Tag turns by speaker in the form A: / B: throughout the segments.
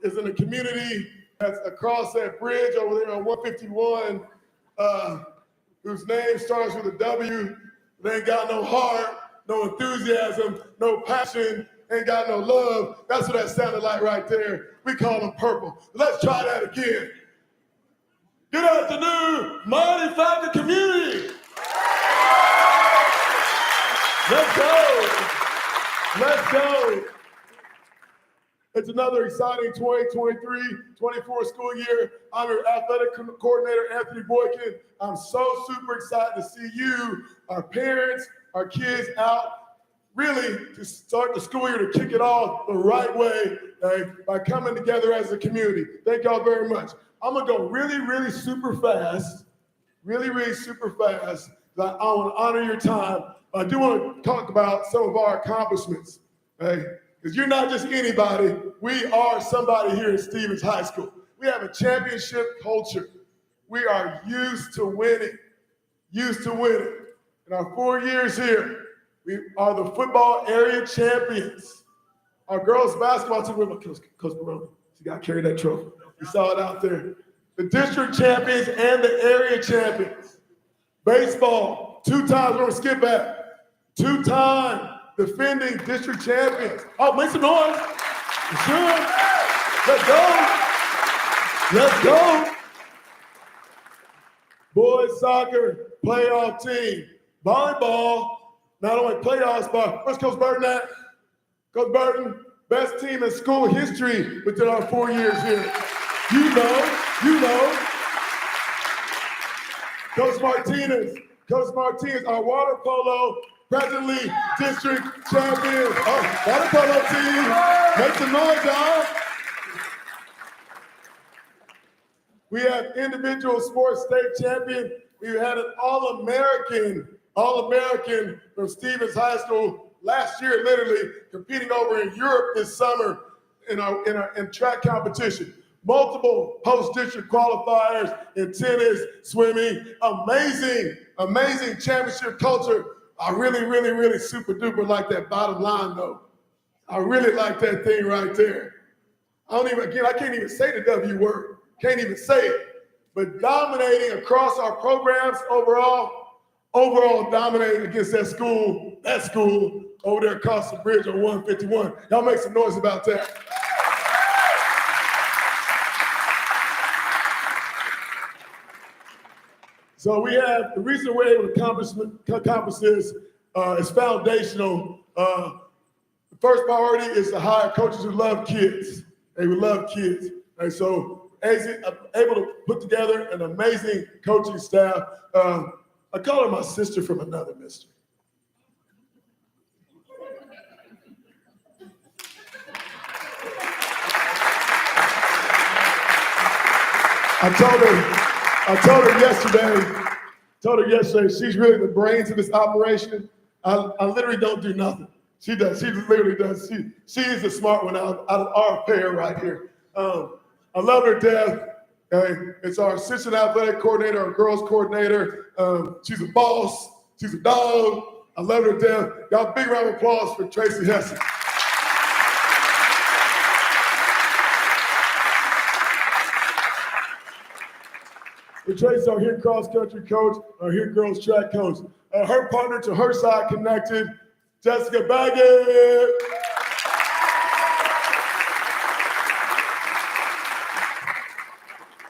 A: is in a community that's across that bridge over there on 151, whose name starts with a W. They ain't got no heart, no enthusiasm, no passion, ain't got no love. That's what that sounded like right there. We call them purple. Let's try that again. Good afternoon, Mighty Falcon community. Let's go. Let's go. It's another exciting 2023-24 school year. I'm your athletic coordinator, Anthony Boykin. I'm so super excited to see you, our parents, our kids out, really to start the school year, to kick it off the right way by coming together as a community. Thank y'all very much. I'm gonna go really super fast, really super fast. I want to honor your time. I do want to talk about some of our accomplishments, okay? Because you're not just anybody. We are somebody here at Stevens High School. We have a championship culture. We are used to winning. In our 4 years here, we are the football area champions. Our girls basketball team, Coach Barone, she got to carry that trophy. We saw it out there. The district champions and the area champions. Baseball, 2 times, we're going to skip back. 2-time defending district champions. Oh, make some noise. Sure. Let's go. Boys soccer playoff team. Volleyball, not only playoffs, but where's Coach Burton at? Coach Burton, best team in school history within our 4 years here. You know. Coach Martinez, our water polo, presently district champion. Oh, water polo team, make some noise, y'all. We have individual sports state champion. We had an All-American from Stevens High School last year, literally competing over in Europe this summer in track competition. Multiple post-district qualifiers in tennis, swimming. Amazing championship culture. I really super duper like that bottom line though. I really like that thing right there. I can't even say the W word. Can't even say it. But dominating across our programs overall dominating against that school over there across the bridge on 151. Y'all make some noise about that. So we have, the reason we're able to accomplish this is foundational. The first priority is to hire coaches who love kids. They love kids. And so able to put together an amazing coaching staff. I call her my sister from another mister. I told her yesterday, she's really the brains of this operation. I literally don't do nothing. She does. She literally does. She is the smart one out of our pair right here. I love her to death. It's our assistant athletic coordinator, our girls coordinator. She's a boss. She's a dog. I love her to death. Y'all, big round of applause for Tracy Hessen. Tracy's our hit cross country coach, our hit girls track coach. Her partner to her side connected, Jessica Baggett.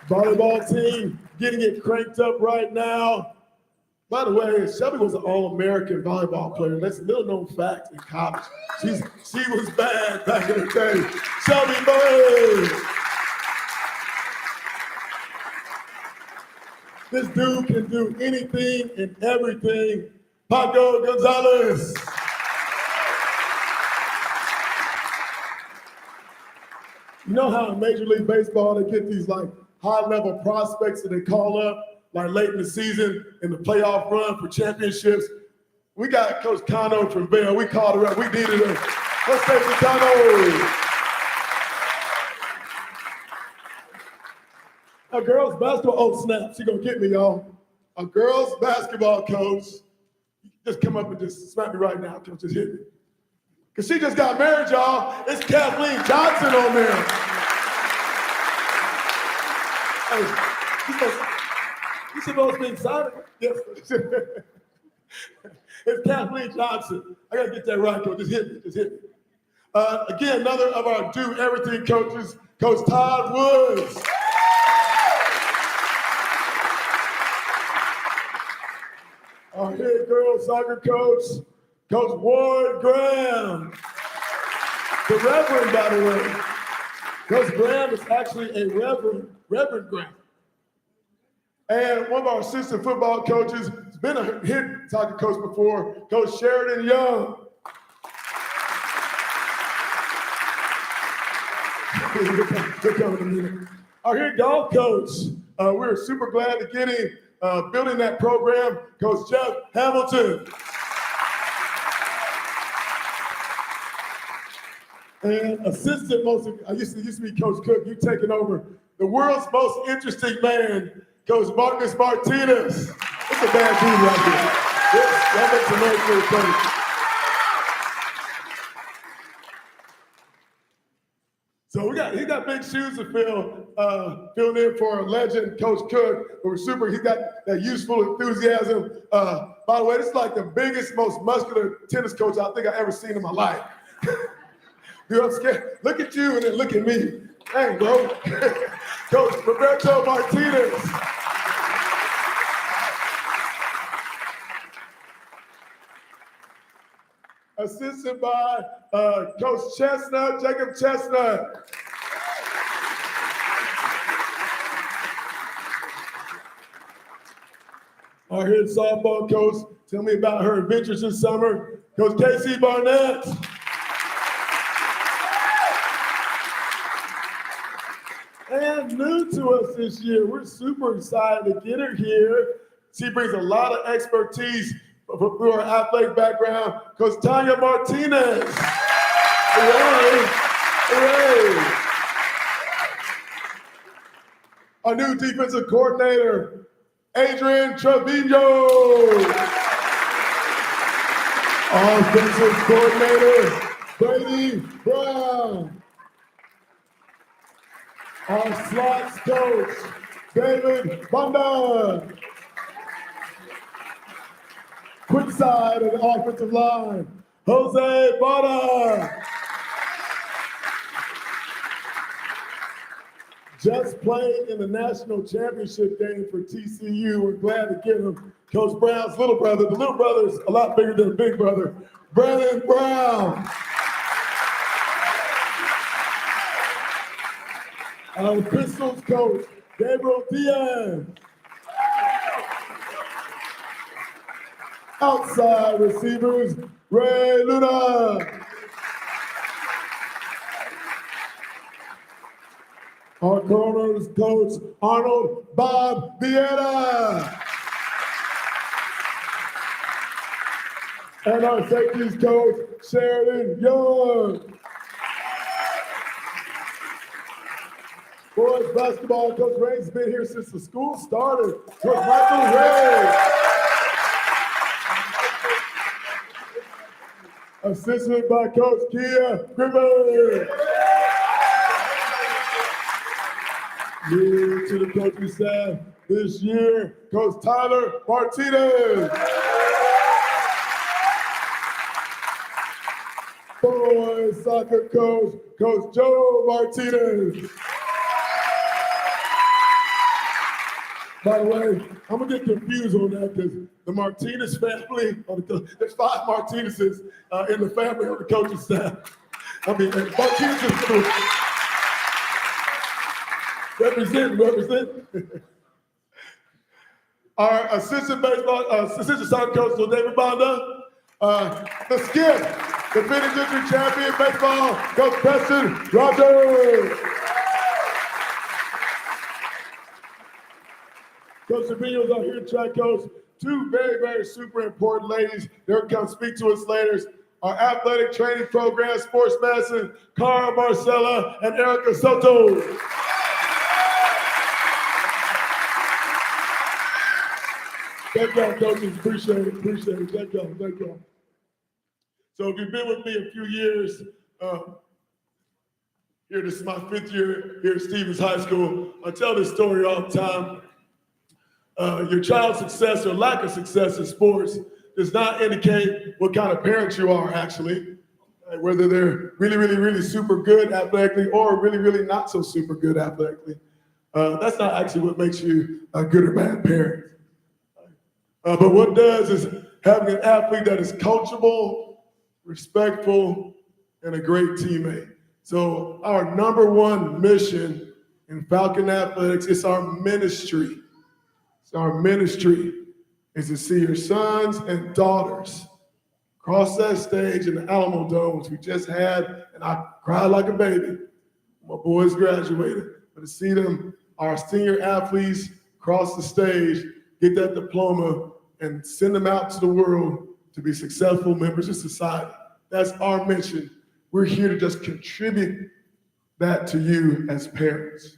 A: Volleyball team getting it cranked up right now. By the way, Shelby was an All-American volleyball player. That's a little known fact in college. She was bad back in the day. Shelby Bird. This dude can do anything and everything. Paco Gonzalez. You know how in Major League Baseball they get these like high-level prospects that they call up like late in the season in the playoff run for championships? We got Coach Cano from Bell. We called her up. We needed her. Let's take the Cano. A girls basketball, oh snap, she gonna get me, y'all. A girls basketball coach, just come up and just smack me right now, coach, just hit me. Because she just got married, y'all. It's Kathleen Johnson on there. Hey, you supposed to be excited. Yes. It's Kathleen Johnson. I got to get that right, Coach. Just hit me. Again, another of our Do Everything coaches, Coach Todd Woods. Our head girls soccer coach, Coach Ward Graham. The Reverend, by the way. Coach Graham is actually a Reverend Graham. And one of our assistant football coaches has been a hit soccer coach before, Coach Sheridan Young. Our head golf coach, we're super glad to get him building that program, Coach Jeff Hamilton. And assistant I used to be Coach Cook, you taking over. The world's most interesting man, Coach Marcus Martinez. It's a bad dude right here. That makes a nice little coach. So he got big shoes to fill, filled in for a legend, Coach Cook. We're super, he got that useful enthusiasm. By the way, this is like the biggest, most muscular tennis coach I think I've ever seen in my life. Dude, I'm scared. Look at you and then look at me. Dang, bro. Coach Roberto Martinez. Assisted by Coach Chestnut, Jacob Chestnut. Our head softball coach, tell me about her adventures this summer, Coach Casey Barnett. And new to us this year, we're super excited to get her here. She brings a lot of expertise through her athletic background, Coach Tanya Martinez. Hooray! Hooray! Our new defensive coordinator, Adrian Trevino. Offensive coordinator, Brady Brown. Our slots coach, David Bunda. Quick side of the offensive line, Jose Bada. Just played in the national championship game for TCU. We're glad to get him. Coach Brown's little brother. The little brother is a lot bigger than the big brother. Brandon Brown. Our Pistols coach, Gabriel Diaz. Outside receivers, Ray Luna. Our corners coach, Arnold Bob Vieira. And our safeties coach, Sheridan Young. Boys basketball coach Ray's been here since the school started. Coach Michael Ray. Assisted by Coach Kia Grimmer. New to the coaching staff this year, Coach Tyler Martinez. Boys soccer coach, Coach Joe Martinez. By the way, I'm gonna get confused on that because the Martinez family, there's 5 Martinezes in the family of the coaching staff. I mean, Martinez represent. Our assistant soccer coach, so David Bonda. The skip, defending district champion baseball, Coach Preston Rogers. Coach Sabino's our here track coach. 2 very, very super important ladies. They're going to come speak to us later. Our athletic training program, sports medicine, Cara Marcella and Erica Soto. Thank y'all, coaches. Appreciate it. Thank y'all. So if you've been with me a few years, here, this is my 5th year here at Stevens High School. I tell this story all the time. Your child's success or lack of success in sports does not indicate what kind of parents you are, actually. Whether they're really, really, really super good athletically or really, really not so super good athletically. That's not actually what makes you a good or bad parent. But what does is having an athlete that is coachable, respectful, and a great teammate. So our number one mission in Falcon Athletics is our ministry. So our ministry is to see your sons and daughters cross that stage in the Alamo Dome, which we just had, and I cried like a baby. My boys graduated. But to see them, our senior athletes, cross the stage, get that diploma, and send them out to the world to be successful members of society. That's our mission. We're here to just contribute that to you as parents.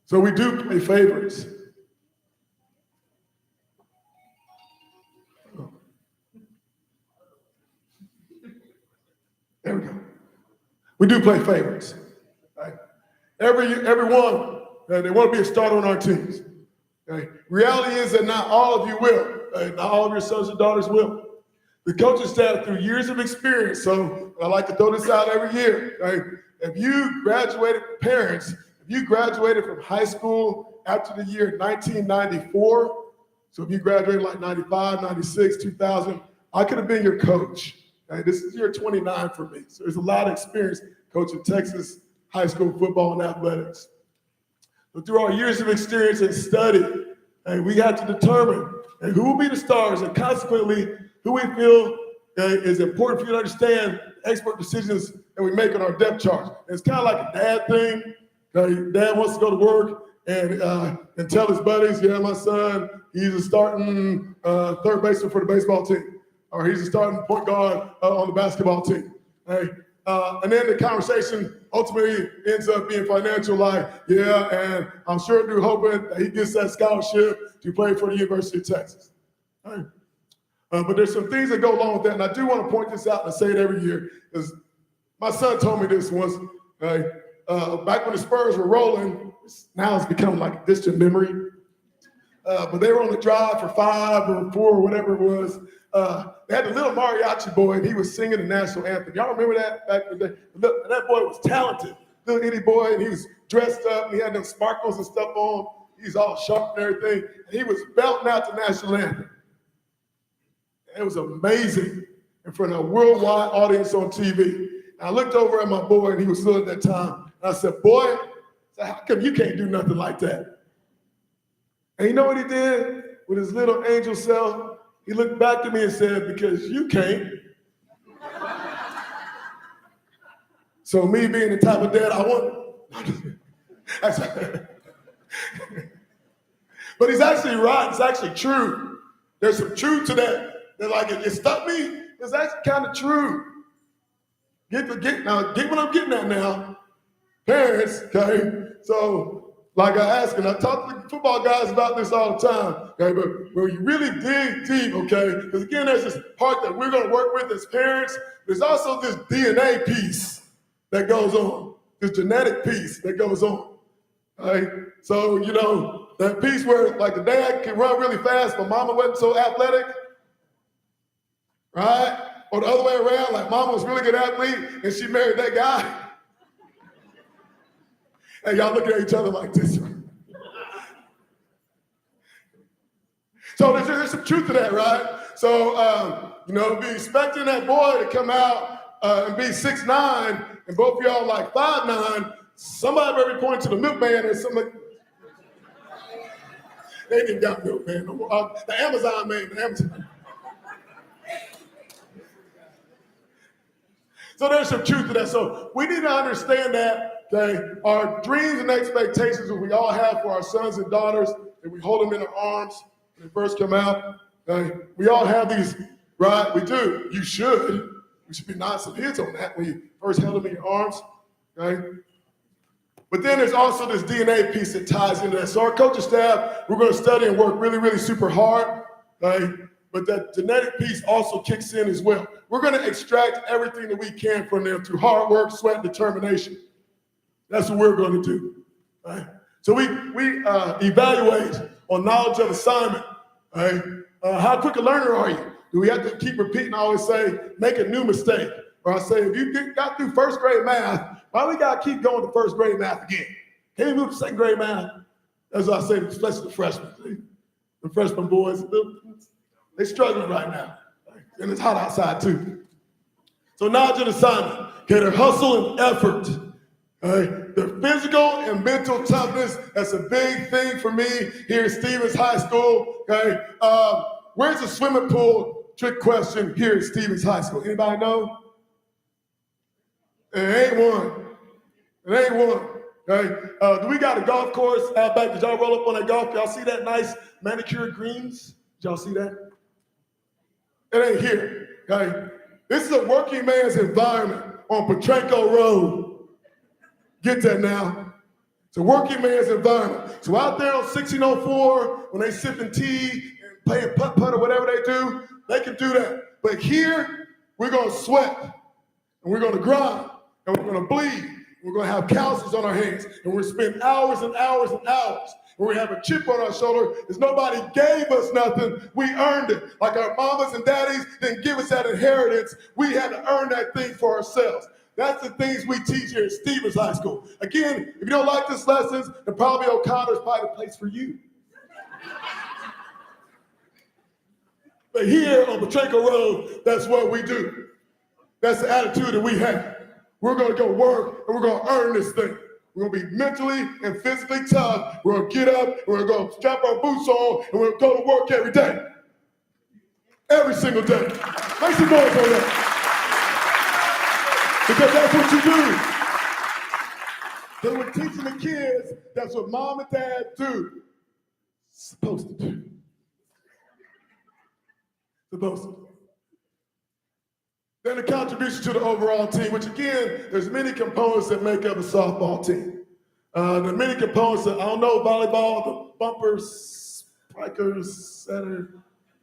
A: So we do play favorites. There we go. We do play favorites. Right? Everyone, they want to be a starter on our teams. Okay? Reality is that not all of you will. Not all of your sons and daughters will. The coaching staff, through years of experience, so I like to throw this out every year. Right? If you graduated, parents, if you graduated from high school after the year 1994, so if you graduated like 95, 96, 2000, I could have been your coach. Okay? This is year 29 for me. So there's a lot of experience coaching Texas high school football and athletics. But through our years of experience and study, we have to determine who will be the stars and consequently who we feel is important for you to understand expert decisions that we make on our depth chart. It's kind of like a dad thing. Dad wants to go to work and tell his buddies, yeah, my son, he's a starting third baseman for the baseball team, or he's a starting point guard on the basketball team. And then the conversation ultimately ends up being financial, like, yeah, and I'm sure they're hoping that he gets that scholarship to play for the University of Texas. But there's some things that go along with that, and I do want to point this out, and I say it every year, because my son told me this once. Back when the Spurs were rolling, now it's become like a distant memory. But they were on the drive for 5 or 4 or whatever it was. They had the little mariachi boy, and he was singing the national anthem. Y'all remember that back in the day? That boy was talented, little itty boy, and he was dressed up, and he had them sparkles and stuff on. He's all sharp and everything. And he was belting out the national anthem. It was amazing in front of a worldwide audience on TV. And I looked over at my boy, and he was still at that time. And I said, boy, how come you can't do nothing like that? And you know what he did with his little angel self? He looked back at me and said, because you can't. So me being the type of dad I want. But he's actually right. It's actually true. There's some truth to that. That like it stuck me. It's actually kind of true. Get what I'm getting at now. Parents, okay? So, like I ask, and I talk to football guys about this all the time, okay? But when you really dig deep, okay? Because again, there's this part that we're going to work with as parents. There's also this DNA piece that goes on, this genetic piece that goes on, right? So, you know, that piece where like the dad can run really fast, but mama wasn't so athletic, right? Or the other way around, like mama was a really good athlete and she married that guy. And y'all looking at each other like this. So there's some truth to that, right? So, you know, be expecting that boy to come out and be 6'9", and both of y'all like 5'9", somebody better be pointing to the milkman or something. They didn't got milkman no more. The Amazon man, the Amazon. So there's some truth to that. So we need to understand that, okay, our dreams and expectations that we all have for our sons and daughters, and we hold them in our arms when they first come out. Okay? We all have these, right? We do. You should. We should be nodding some heads on that when you first held them in your arms. Okay? But then there's also this DNA piece that ties into that. So our coaching staff, we're going to study and work really, really super hard. Okay? but that genetic piece also kicks in as well. We're going to extract everything that we can from them through hard work, sweat, and determination. That's what we're going to do. Right? So we evaluate on knowledge of assignment. Right? How quick a learner are you? Do we have to keep repeating? I always say, make a new mistake. Or I say, if you got through first grade math, why we got to keep going to first grade math again? Can you move to second grade math? That's what I say, especially the freshmen. The freshman boys, they're struggling right now. And it's hot outside too. So knowledge and assignment. Okay, their hustle and effort. Their physical and mental toughness, that's a big thing for me here at Stevens High School. Okay, where's the swimming pool? Trick question here at Stevens High School. Anybody know? It ain't one. It ain't one. Okay. Do we got a golf course out back? Did y'all roll up on that golf? Y'all see that nice manicured greens? Did y'all see that? It ain't here. Okay. This is a working man's environment on Petrenko Road. Get that now. It's a working man's environment. So out there on 1604, when they sipping tea and playing putt-putt or whatever they do, they can do that. But here, we're going to sweat, and we're going to grind, and we're going to bleed. We're going to have calluses on our hands, and we're going to spend hours and hours and hours. When we have a chip on our shoulder, because nobody gave us nothing, we earned it. Like our mamas and daddies didn't give us that inheritance, we had to earn that thing for ourselves. That's the things we teach here at Stevens High School. Again, if you don't like this lessons, then probably O'Connor's probably the place for you. But here on Petrenko Road, that's what we do. That's the attitude that we have. We're going to go work, and we're going to earn this thing. We're going to be mentally and physically tough. We're going to get up, and we're going to strap our boots on, and we're going to go to work every day. Every single day. Make some noise on that. Because that's what you do. So we're teaching the kids, that's what mom and dad do. Supposed to do. Supposed to. Then the contribution to the overall team, which again, there's many components that make up a softball team. There are many components that, I don't know, volleyball, the bumpers, strikers, setter,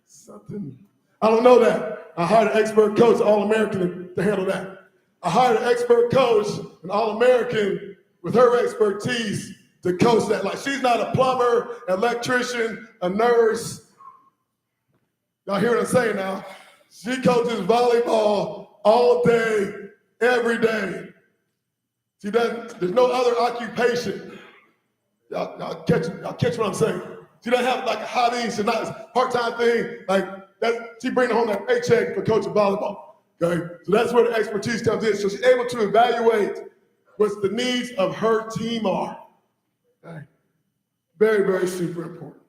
A: something. I don't know that. I hired an expert coach, All-American, to handle that. I hired an expert coach, an All-American, with her expertise to coach that. Like, she's not a plumber, electrician, a nurse. Y'all hear what I'm saying now? She coaches volleyball all day, every day. She doesn't, there's no other occupation. Y'all catch what I'm saying? She doesn't have like a hobby, she's not a part-time thing. Like that, she bringing home that paycheck for coaching volleyball. Okay? So that's where the expertise comes in. So she's able to evaluate what the needs of her team are. Okay? Very, very super important.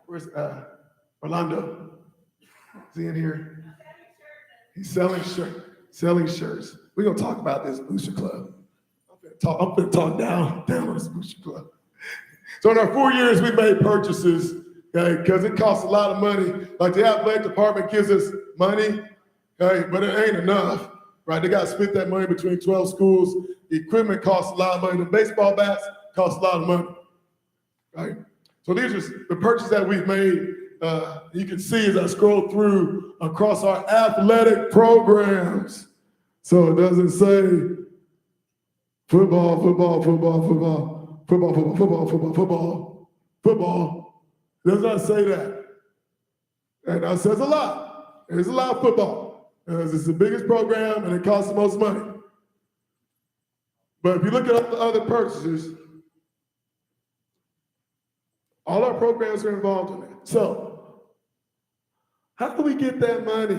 A: Where's Orlando? Is he in here? He's selling shirts. We're gonna talk about this Booster Club. I'm gonna talk down on this Booster Club. So in our 4 years, we made purchases, okay, because it costs a lot of money. Like the athletic department gives us money, okay, but it ain't enough, right? They gotta split that money between 12 schools. The equipment costs a lot of money. The baseball bats cost a lot of money, right? So these are the purchases that we've made. You can see as I scroll through across our athletic programs. So it doesn't say football. It does not say that. And that says a lot. There's a lot of football. Because it's the biggest program and it costs the most money. But if you look at the other purchases, all our programs are involved in it. So, how do we get that money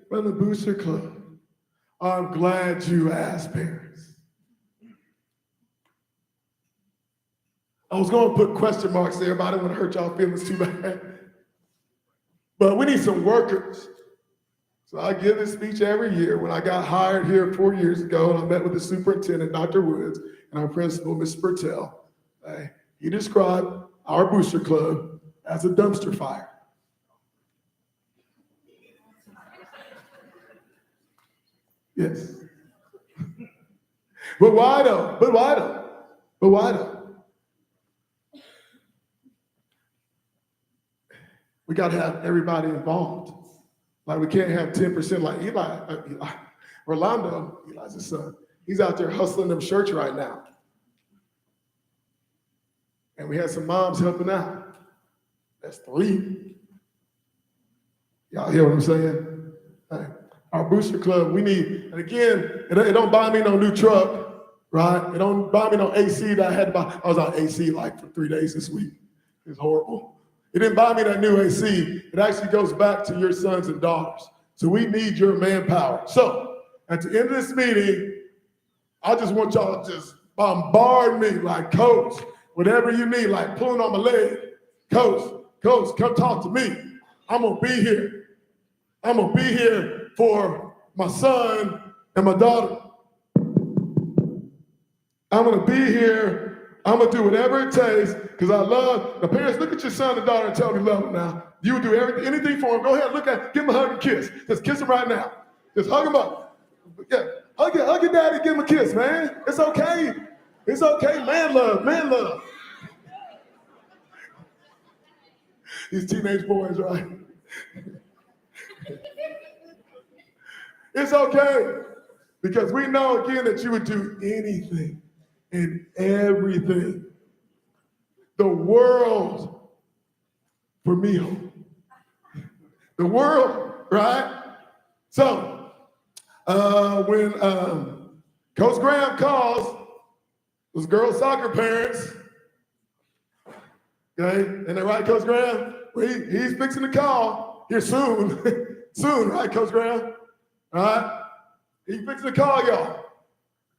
A: from the Booster Club? I'm glad you asked, parents. I was going to put question marks there, but I didn't want to hurt y'all feelings too bad. But we need some workers. So I give this speech every year. When I got hired here 4 years ago, and I met with the superintendent, Dr. Woods, and our principal, Ms. Bertel, he described our Booster Club as a dumpster fire. Yes. But why though? we got to have everybody involved. Like we can't have 10% like Eli, Orlando, Eli's his son. He's out there hustling them shirts right now. And we had some moms helping out. That's 3. Y'all hear what I'm saying? Hey, our booster club, we need, and again, it don't buy me no new truck, right? It don't buy me no AC that I had to buy. I was on AC like for 3 days this week. It's horrible. It didn't buy me that new AC. It actually goes back to your sons and daughters. So we need your manpower. So at the end of this meeting, I just want y'all to just bombard me like, coach, whatever you need, like pulling on my leg. Coach, come talk to me. I'm going to be here. I'm going to be here for my son and my daughter. I'm going to be here. I'm going to do whatever it takes because I love the parents. Look at your son and daughter and tell them you love them now. You would do anything for them. Go ahead, look at, give them a hug and kiss. Just kiss them right now. Just hug them up. Yeah, hug your daddy, give him a kiss, man. It's okay. It's okay. Man love. These teenage boys, right? It's okay because we know again that you would do anything and everything. The world for meal. The world, right? So when Coach Graham calls those girls' soccer parents, okay, and they're right, Coach Graham? Well, he's fixing to call here soon. Soon, right, Coach Graham? All right? He's fixing to call y'all.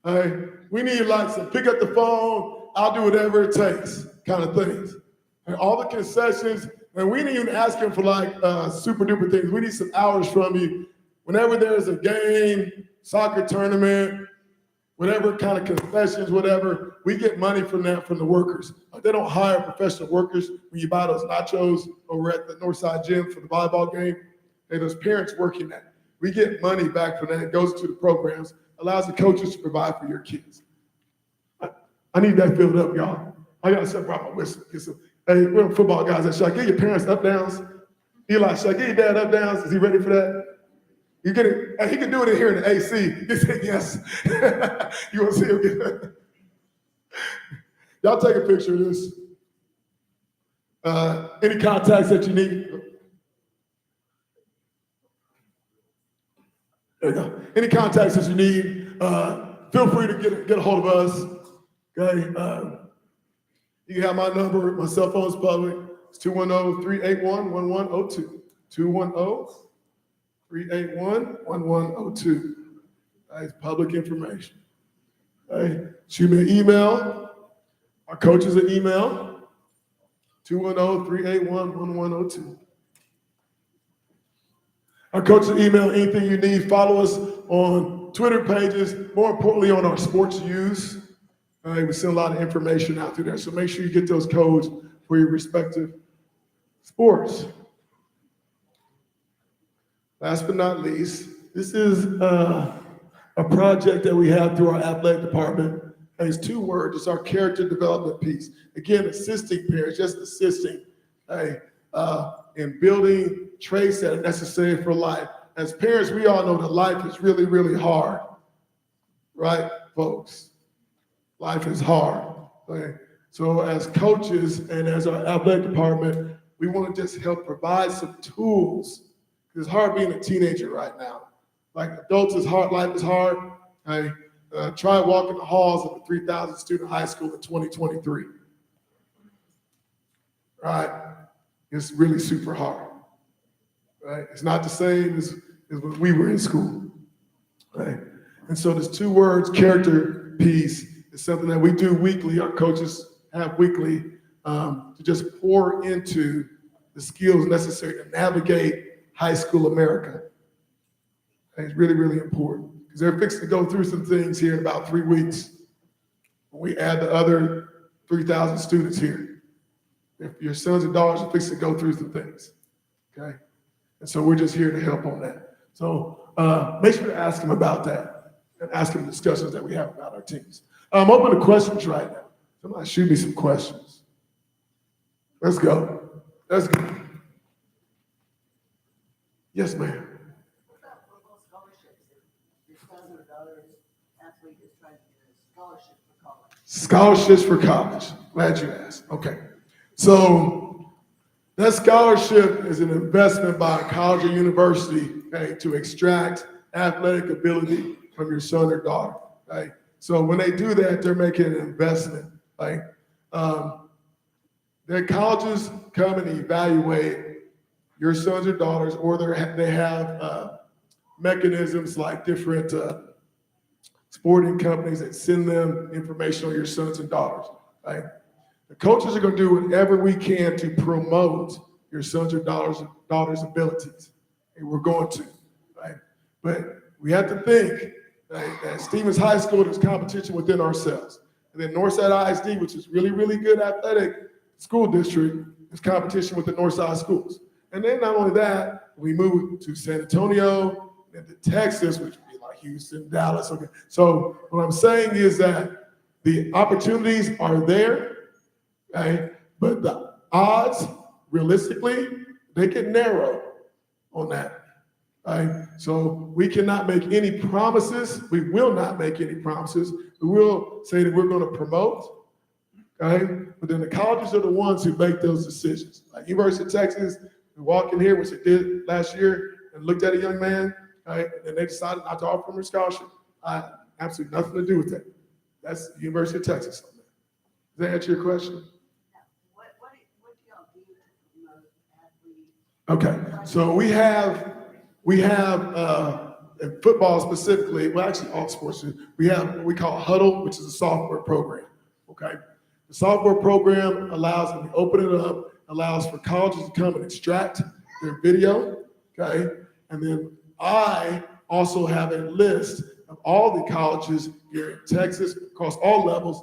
A: All right? We need like some pick up the phone, I'll do whatever it takes kind of things. And all the concessions, and we didn't even ask him for like super duper things. We need some hours from you. Whenever there's a game, soccer tournament, whatever kind of concessions, whatever, we get money from that from the workers. They don't hire professional workers when you buy those nachos over at the Northside Gym for the volleyball game. And those parents working that. We get money back from that. It goes to the programs, allows the coaches to provide for your kids. I need that filled up, y'all. I got to separate my whistle. Hey, we're football guys. Should I get your parents up downs? Eli, should I get your dad up downs? Is he ready for that? You get it? He can do it in here in the AC. He said yes. You want to see him get it? Y'all take a picture of this. Any contacts that you need? There you go. Any contacts that you need, feel free to get a hold of us. Okay. You can have my number. My cell phone is public. It's 210-381-1102. 210-381-1102. That's public information. Okay. Shoot me an email. Our coaches an email. 210-381-1102. Our coaches email anything you need. Follow us on Twitter pages. More importantly, on our sports use. We send a lot of information out through there. So make sure you get those codes for your respective sports. Last but not least, this is a project that we have through our athletic department. And it's 2 words. It's our character development piece. Again, assisting parents, just assisting in building traits that are necessary for life. As parents, we all know that life is really, really hard. Right, folks? Life is hard. Okay? So as coaches and as our athletic department, we want to just help provide some tools. It's hard being a teenager right now. Like adults is hard, life is hard. Okay? Try walking the halls of a 3,000 student high school in 2023. Right? It's really super hard. Right? It's not the same as when we were in school. Right? And so this 2 words, character piece, is something that we do weekly. Our coaches have weekly to just pour into the skills necessary to navigate high school America. And it's really, really important because they're fixing to go through some things here in about 3 weeks. When we add the other 3,000 students here. If your sons and daughters are fixing to go through some things. Okay? And so we're just here to help on that. So make sure to ask them about that and ask them discussions that we have about our teams. I'm open to questions right now. Somebody shoot me some questions. Let's go. Yes, ma'am.
B: What about football scholarships? If your son or daughter's athlete is trying to get a scholarship for college.
A: Scholarships for college. Glad you asked. Okay. So that scholarship is an investment by a college or university, okay, to extract athletic ability from your son or daughter. Right? So when they do that, they're making an investment. Right? Um, their colleges come and evaluate your sons or daughters, or they have mechanisms like different sporting companies that send them information on your sons and daughters. Right? The coaches are going to do whatever we can to promote your sons or daughters' abilities, and we're going to. Right? But we have to think that Stevens High School, there's competition within ourselves. And then Northside ISD, which is really, really good athletic school district, is competition with the Northside schools. And then not only that, we move to San Antonio and to Texas, which would be like Houston, Dallas. Okay. So what I'm saying is that the opportunities are there, right? But the odds, realistically, they get narrow on that. Right? So we cannot make any promises. We will not make any promises. We will say that we're going to promote, okay? But then the colleges are the ones who make those decisions. Like University of Texas, we walk in here, which they did last year, and looked at a young man, right? And they decided not to offer him a scholarship. I had absolutely nothing to do with that. That's the University of Texas. Does that answer your question?
B: What do y'all do to promote athletes?
A: Okay, so we have in football specifically, well, actually all sports, we have what we call Huddle, which is a software program. Okay, the software program allows, when we open it up, allows for colleges to come and extract their video. Okay, and then I also have a list of all the colleges here in Texas across all levels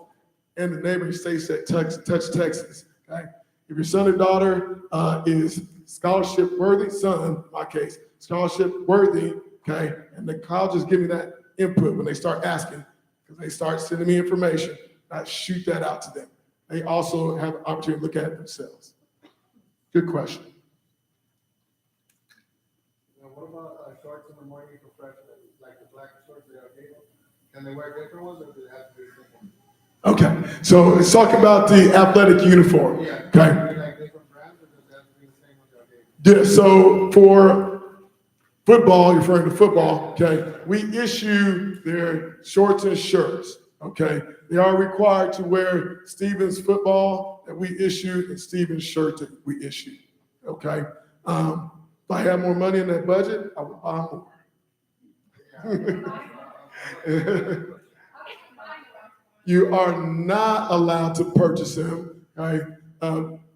A: and the neighboring states that touch Texas. Okay, if your son or daughter is scholarship worthy, son, in my case, scholarship worthy, okay, and the colleges give me that input when they start asking, because they start sending me information, I shoot that out to them. They also have an opportunity to look at it themselves. Good question.
C: Now, what about shorts in the morning for freshmen, like the black shorts they are able? Can they wear different ones, or do they have to be the same one?
A: Okay, so let's talk about the athletic uniform.
C: Yeah.
A: Okay.
C: Like different brands, or does it have to be the same one they are able?
A: Yeah, so for football, you're referring to football, okay, we issue their shorts and shirts, okay? They are required to wear Stevens football that we issued and Stevens shirt that we issued, okay? If I had more money in that budget, I would buy more. You are not allowed to purchase them, right?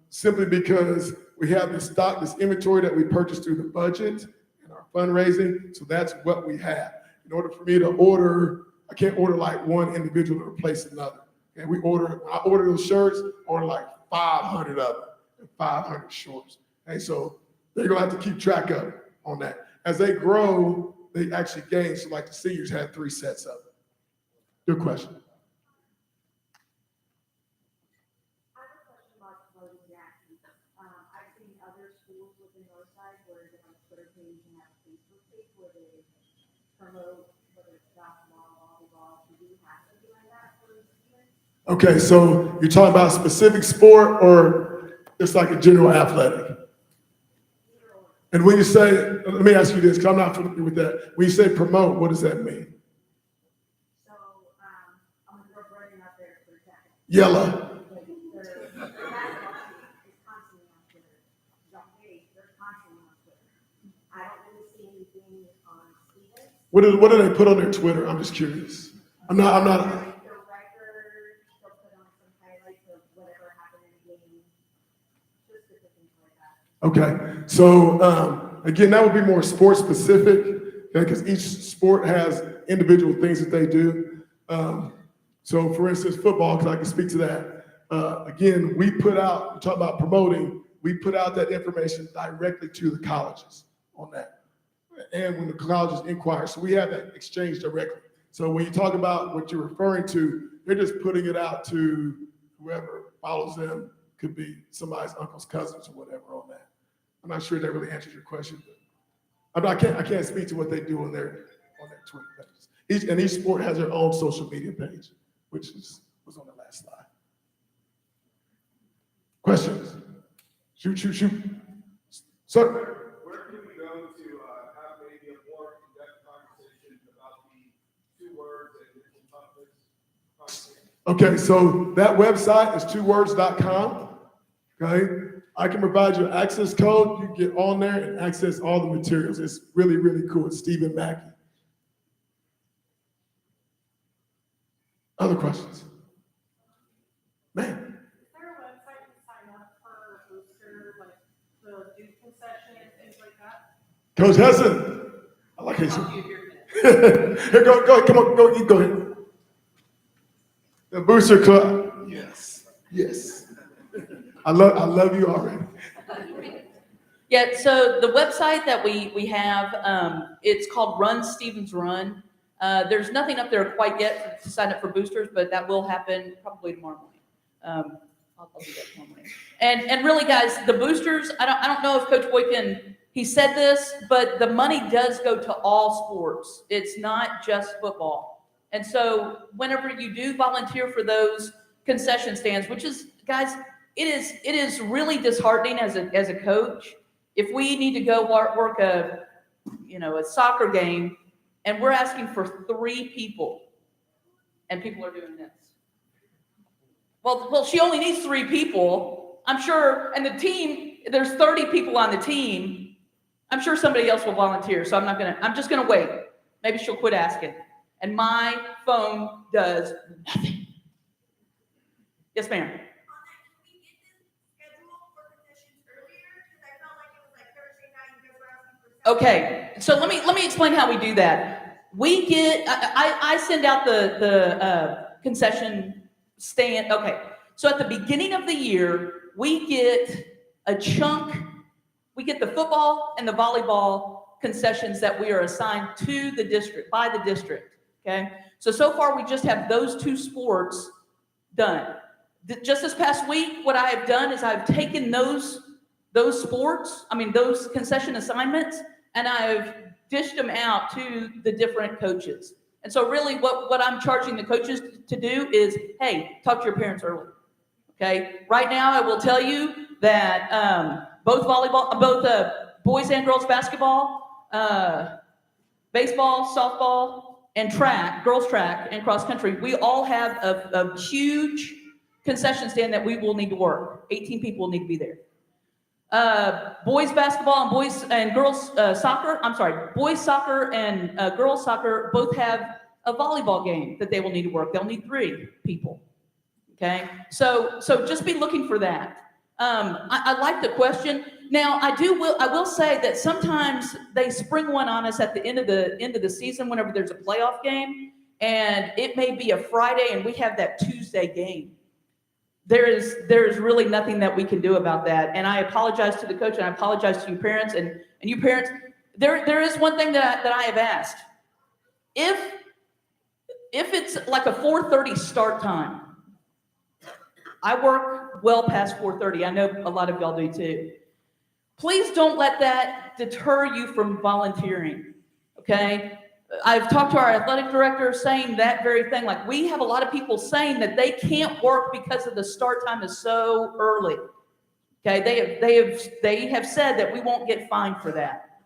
A: Simply because we have this stock, this inventory that we purchased through the budget and our fundraising, so that's what we have. In order for me to order, I can't order like one individual to replace another. And I order those shirts, order like 500 of them, and 500 shorts. And so they're gonna have to keep track of on that. As they grow, they actually gain. So like the seniors had 3 sets of it. Good question.
D: I've seen other schools within Northside where they have a Twitter page and have a Facebook page where they promote whether it's basketball, volleyball. Do you have something like that for students?
A: Okay, so you're talking about a specific sport or just like a general athletic? And when you say, let me ask you this, because I'm not familiar with that. When you say promote, what does that mean?
D: So I'm running out there for a second.
A: Yellow. What do they put on their Twitter? I'm just curious. I'm not.
D: Their record, they'll put on some highlights of whatever happened in the game, just different things like that.
A: Okay, so again, that would be more sports specific, because each sport has individual things that they do. So for instance, football, because I can speak to that. Again, we talk about promoting, we put out that information directly to the colleges on that. And when the colleges inquire, so we have that exchange directly. So when you talk about what you're referring to, they're just putting it out to whoever follows them, could be somebody's uncle's cousins or whatever on that. I'm not sure that really answers your question. I can't speak to what they do on their Twitter pages. Each sport has their own social media page, which was on the last slide. Questions? Shoot. Sir.
E: Where can we go to have maybe a more in-depth conversation about the 2 words and mental toughness conversation?
A: Okay, so that website is 2words.com. Okay, I can provide you an access code. You get on there and access all the materials. It's really, really cool. It's Stephen Mackey. Other questions? Man.
F: Is there a website to sign up for a booster, like the Duke concession and things like that?
A: Coach Hesson. I like his.
F: I'll give your
A: Here, go ahead. Come on, go ahead. The Booster Club. Yes. I love you already.
G: Yeah, so the website that we have, it's called Run Stevens Run. There's nothing up there quite yet to sign up for boosters, but that will happen probably tomorrow morning. I'll do that tomorrow morning. And really, guys, the boosters, I don't know if Coach Boykin, he said this, but the money does go to all sports. It's not just football. And so whenever you do volunteer for those concession stands, which is, guys, it is really disheartening as a coach. If we need to go work a soccer game and we're asking for 3 people and people are doing this. Well, she only needs 3 people. I'm sure, and the team, there's 30 people on the team. I'm sure somebody else will volunteer. So I'm just gonna wait. Maybe she'll quit asking. And my phone does nothing. Yes, ma'am. Okay, so let me explain how we do that. We get I send out the concession stand. Okay, so at the beginning of the year, we get a chunk. We get the football and the volleyball concessions that we are assigned to the district by the district. Okay, so far we just have those 2 sports done. Just this past week, what I have done is I've taken those sports, those concession assignments, and I've dished them out to the different coaches. And so really what I'm charging the coaches to do is, hey, talk to your parents early, okay? Right now, I will tell you that both boys and girls basketball, baseball, softball, and girls track and cross country, we all have a huge concession stand that we will need to work. 18 people will need to be there. Boys basketball and boys and girls soccer. I'm sorry, boys soccer and girls soccer both have a volleyball game that they will need to work. They'll need 3 people. Okay, so just be looking for that. I like the question. Now I will say that sometimes they spring one on us at the end of the season whenever there's a playoff game, and it may be a Friday and we have that Tuesday game. There is really nothing that we can do about that. And I apologize to the coach and I apologize to you parents and you parents. There is one thing that I have asked. If it's like a 4:30 start time, I work well past 4:30. I know a lot of y'all do too. Please don't let that deter you from volunteering, okay? I've talked to our athletic director saying that very thing. Like, we have a lot of people saying that they can't work because of the start time is so early. Okay, they have said that we won't get fined for that.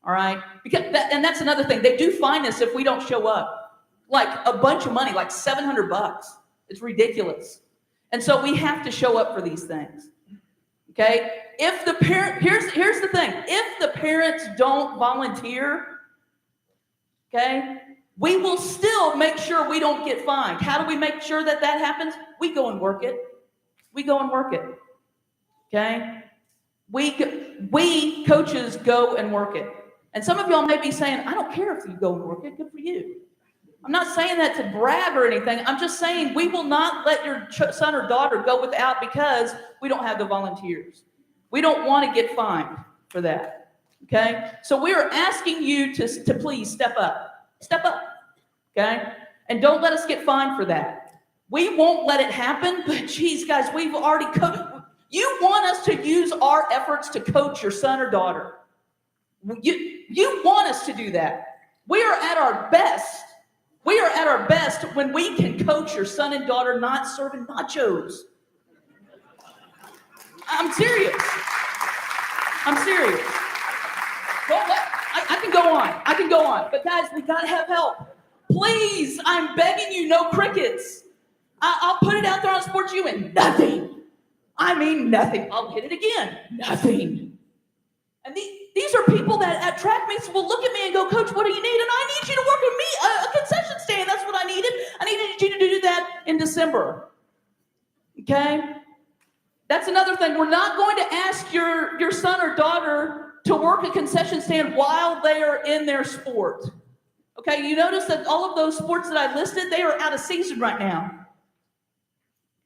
G: All right, and that's another thing. They do fine us if we don't show up, like a bunch of money, like $700. It's ridiculous. And so we have to show up for these things. Okay, if the parent here's the thing: if the parents don't volunteer. Okay, we will still make sure we don't get fined. How do we make sure that happens? We go and work it. Okay, we coaches go and work it. And some of y'all may be saying, I don't care if you go and work it. Good for you. I'm not saying that to brag or anything. I'm just saying we will not let your son or daughter go without because we don't have the volunteers. We don't want to get fined for that. Okay, so we are asking you to please step up, okay, and don't let us get fined for that. We won't let it happen, but geez, guys, we've already you want us to use our efforts to coach your son or daughter. You want us to do that. We are at our best. We are at our best when we can coach your son and daughter not serving nachos. I'm serious. I'm serious. Well, I can go on. I can go on. But guys, we gotta have help. Please, I'm begging you, no crickets. I'll put it out there on Sports U and nothing. I mean nothing. I'll hit it again. Nothing. And these are people that at track meets will look at me and go, Coach, what do you need? And I need you to work with me, a concession stand. That's what I needed. I needed you to do that in December. Okay? That's another thing. We're not going to ask your son or daughter to work a concession stand while they are in their sport. Okay, you notice that all of those sports that I listed, they are out of season right now.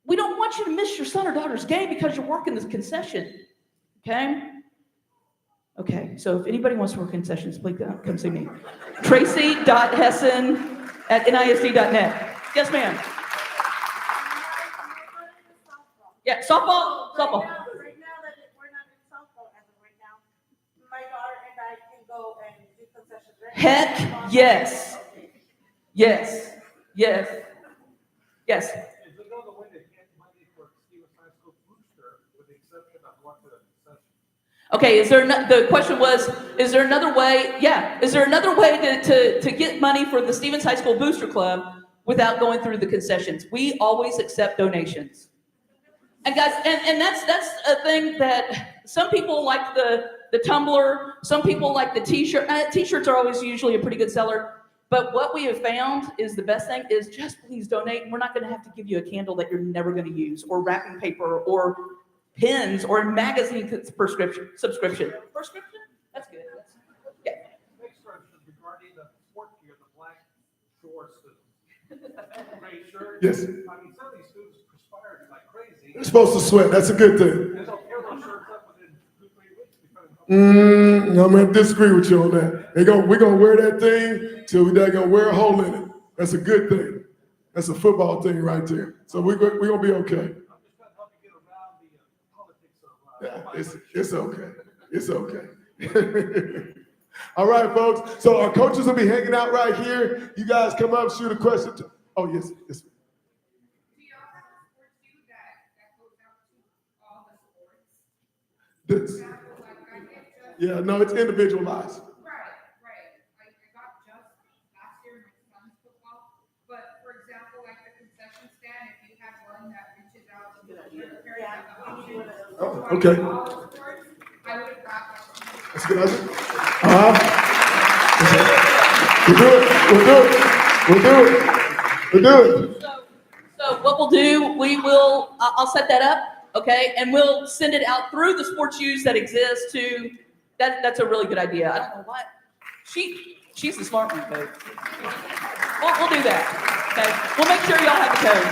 G: We don't want you to miss your son or daughter's game because you're working this concession. Okay? Okay, so if anybody wants to work concessions, please come see me. Tracy.hessen@nisd.net. Yes, ma'am. Yeah, softball.
H: Right now that we're not in softball as of right now, my daughter and I can go and do concessions. Right?
G: Heck yes. Yes. Yes. Yes.
E: Is there another way to get money for Stevens High School booster with the exception of one for the concession?
G: Okay, the question was, is there another way? Yeah, is there another way to get money for the Stevens High School Booster Club without going through the concessions? We always accept donations. And guys, and that's a thing that some people like the tumbler, some people like the t-shirt. T-shirts are always usually a pretty good seller. But what we have found is the best thing is just please donate. And we're not going to have to give you a candle that you're never going to use, or wrapping paper, or pins, or a magazine subscription. Prescription? That's good. Yeah.
E: Next question regarding the sport gear, the black shorts, the gray shirt.
A: Yes.
E: I mean, some of these students perspired like crazy.
A: They're supposed to sweat. That's a good thing.
E: They don't tear those shirts up within 2-3 weeks because
A: I'm going to disagree with you on that. We're going to wear that thing till they're going to wear a hole in it. That's a good thing. That's a football thing right there. So we're going to be okay.
E: I'm just going to help you get around the politics of
A: Yeah, it's okay. It's okay. All right, folks. So our coaches will be hanging out right here. You guys come up, shoot a question. Oh, yes. Yes.
I: Do y'all have a sports team that goes out to all the sports?
A: This. Yeah, no, it's individualized.
I: Right. I got just last year my son's football, but for example, like the concession stand, if you have one that reaches out to the parents have the option
A: Oh, okay.
I: to all the sports, I would have got that.
A: That's a good idea. We'll do it.
G: So what we'll do, I'll set that up, okay, and we'll send it out through the sports use that exist to. That's a really good idea. I don't know why. She's the smart one, Coach. We'll do that. Okay. We'll make sure y'all have the code.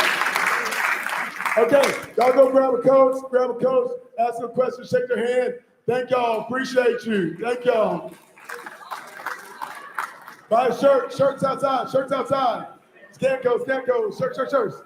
A: Okay, y'all go grab a coach, ask them a question, shake their hand. Thank y'all, appreciate you. Thank y'all. Buy a shirt, shirts outside. Scan code, shirts.